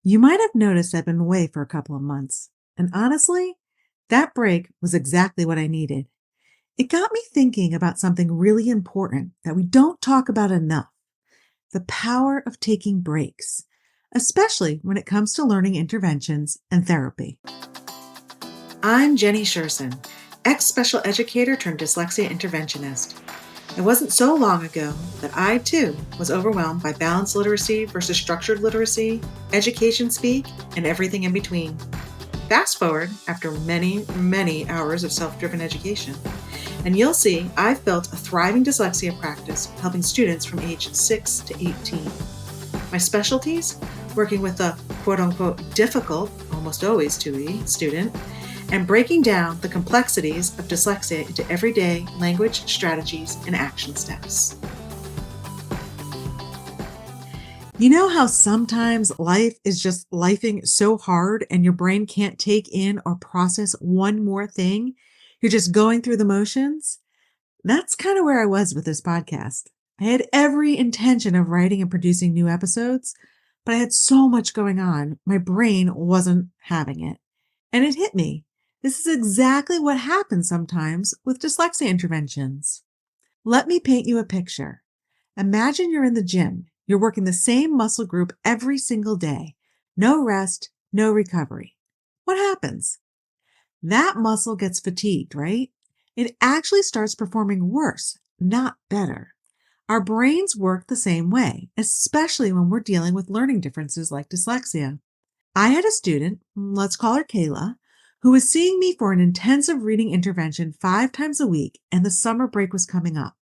You might have noticed I've been away for a couple of months. And honestly, that break was exactly what I needed. It got me thinking about something really important that we don't talk about enough: the power of taking breaks, especially when it comes to learning interventions and therapy. I'm Jenny Sherson, ex special educator turned dyslexia interventionist. It wasn't so long ago that I, too, was overwhelmed by balanced literacy versus structured literacy, education speak, and everything in between. Fast forward after many, many hours of self driven education, and you'll see I've built a thriving dyslexia practice helping students from age 6 to 18. My specialties: working with the quote unquote difficult, almost always 2E student, and breaking down the complexities of dyslexia into everyday language strategies and action steps. You know how sometimes life is just lifing so hard and your brain can't take in or process one more thing? You're just going through the motions? That's kind of where I was with this podcast. I had every intention of writing and producing new episodes, but I had so much going on, my brain wasn't having it. And it hit me. This is exactly what happens sometimes with dyslexia interventions. Let me paint you a picture. Imagine you're in the gym. You're working the same muscle group every single day. No rest, no recovery. What happens? That muscle gets fatigued, right? It actually starts performing worse, not better. Our brains work the same way, especially when we're dealing with learning differences like dyslexia. I had a student, let's call her Kayla, who was seeing me for an intensive reading intervention 5 times a week, and the summer break was coming up.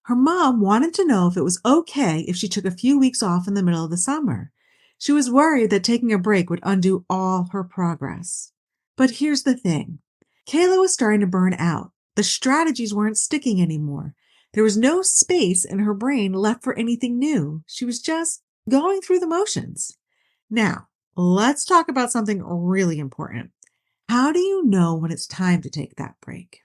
Her mom wanted to know if it was okay if she took a few weeks off in the middle of the summer. She was worried that taking a break would undo all her progress. But here's the thing: Kayla was starting to burn out. The strategies weren't sticking anymore. There was no space in her brain left for anything new. She was just going through the motions. Now, let's talk about something really important. How do you know when it's time to take that break?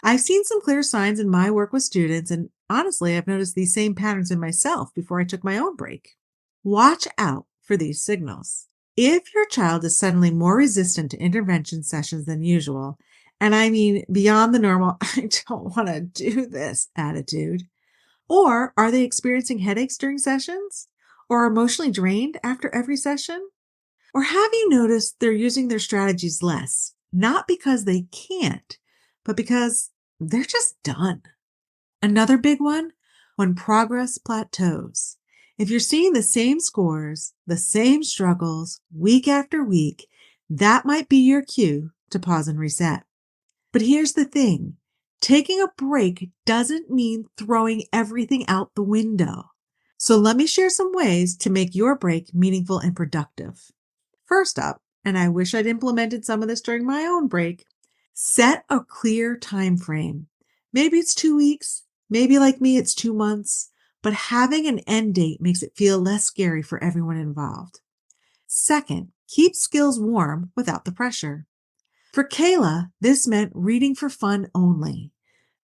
I've seen some clear signs in my work with students, and honestly, I've noticed these same patterns in myself before I took my own break. Watch out for these signals. If your child is suddenly more resistant to intervention sessions than usual, and I mean beyond the normal, I don't want to do this attitude, or are they experiencing headaches during sessions? Or emotionally drained after every session? Or have you noticed they're using their strategies less, not because they can't, but because they're just done? Another big one: when progress plateaus. If you're seeing the same scores, the same struggles week after week, that might be your cue to pause and reset. But here's the thing: taking a break doesn't mean throwing everything out the window. So let me share some ways to make your break meaningful and productive. First up, and I wish I'd implemented some of this during my own break, set a clear time frame. Maybe it's 2 weeks, maybe like me, it's 2 months, but having an end date makes it feel less scary for everyone involved. Second, keep skills warm without the pressure. For Kayla, this meant reading for fun only.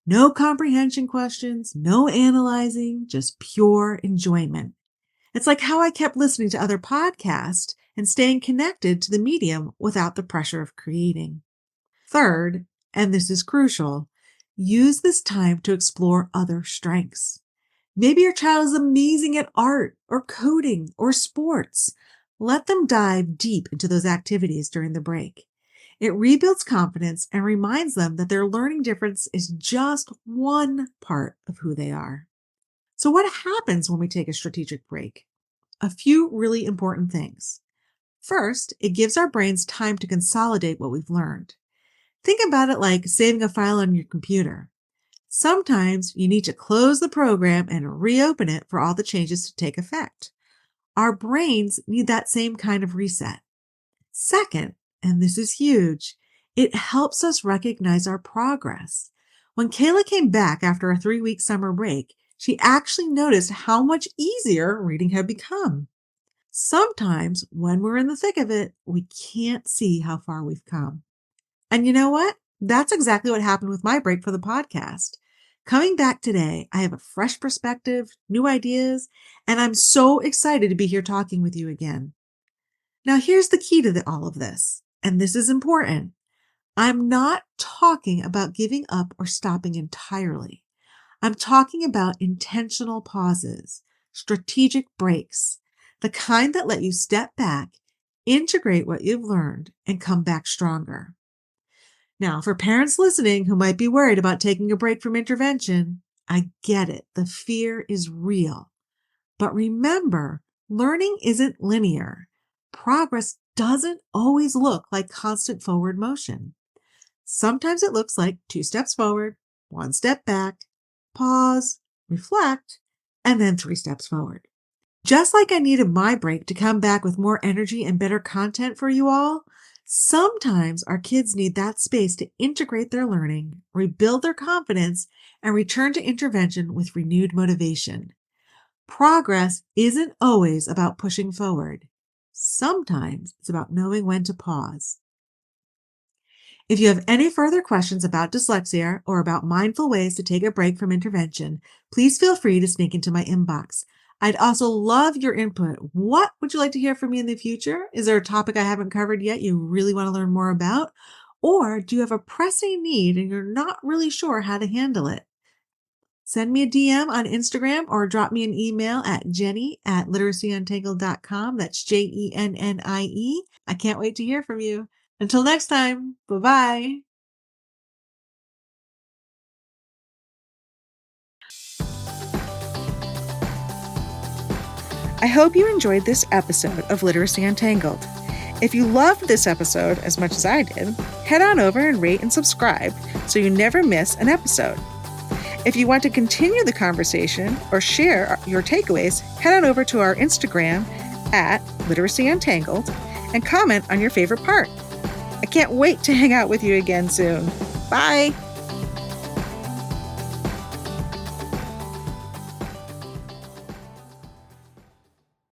No comprehension questions, no analyzing, just pure enjoyment. It's like how I kept listening to other podcasts and staying connected to the medium without the pressure of creating. Third, and this is crucial, use this time to explore other strengths. Maybe your child is amazing at art or coding or sports. Let them dive deep into those activities during the break. It rebuilds confidence and reminds them that their learning difference is just one part of who they are. So, what happens when we take a strategic break? A few really important things. First, it gives our brains time to consolidate what we've learned. Think about it like saving a file on your computer. Sometimes you need to close the program and reopen it for all the changes to take effect. Our brains need that same kind of reset. Second, and this is huge, it helps us recognize our progress. When Kayla came back after a 3-week summer break, she actually noticed how much easier reading had become. Sometimes, when we're in the thick of it, we can't see how far we've come. And you know what? That's exactly what happened with my break for the podcast. Coming back today, I have a fresh perspective, new ideas, and I'm so excited to be here talking with you again. Now, here's the key to all of this, and this is important. I'm not talking about giving up or stopping entirely. I'm talking about intentional pauses, strategic breaks, the kind that let you step back, integrate what you've learned, and come back stronger. Now, for parents listening who might be worried about taking a break from intervention, I get it. The fear is real. But remember, learning isn't linear. Progress doesn't always look like constant forward motion. Sometimes it looks like 2 steps forward, 1 step back, pause, reflect, and then 3 steps forward. Just like I needed my break to come back with more energy and better content for you all, sometimes our kids need that space to integrate their learning, rebuild their confidence, and return to intervention with renewed motivation. Progress isn't always about pushing forward. Sometimes it's about knowing when to pause. If you have any further questions about dyslexia or about mindful ways to take a break from intervention, please feel free to sneak into my inbox. I'd also love your input. What would you like to hear from me in the future? Is there a topic I haven't covered yet you really want to learn more about? Or do you have a pressing need and you're not really sure how to handle it? Send me a DM on Instagram or drop me an email at jenny@literacyuntangled.com. That's JENNIE. I can't wait to hear from you. Until next time, bye-bye. I hope you enjoyed this episode of Literacy Untangled. If you loved this episode as much as I did, head on over and rate and subscribe so you never miss an episode. If you want to continue the conversation or share your takeaways, head on over to our Instagram at Literacy Untangled and comment on your favorite part. I can't wait to hang out with you again soon. Bye!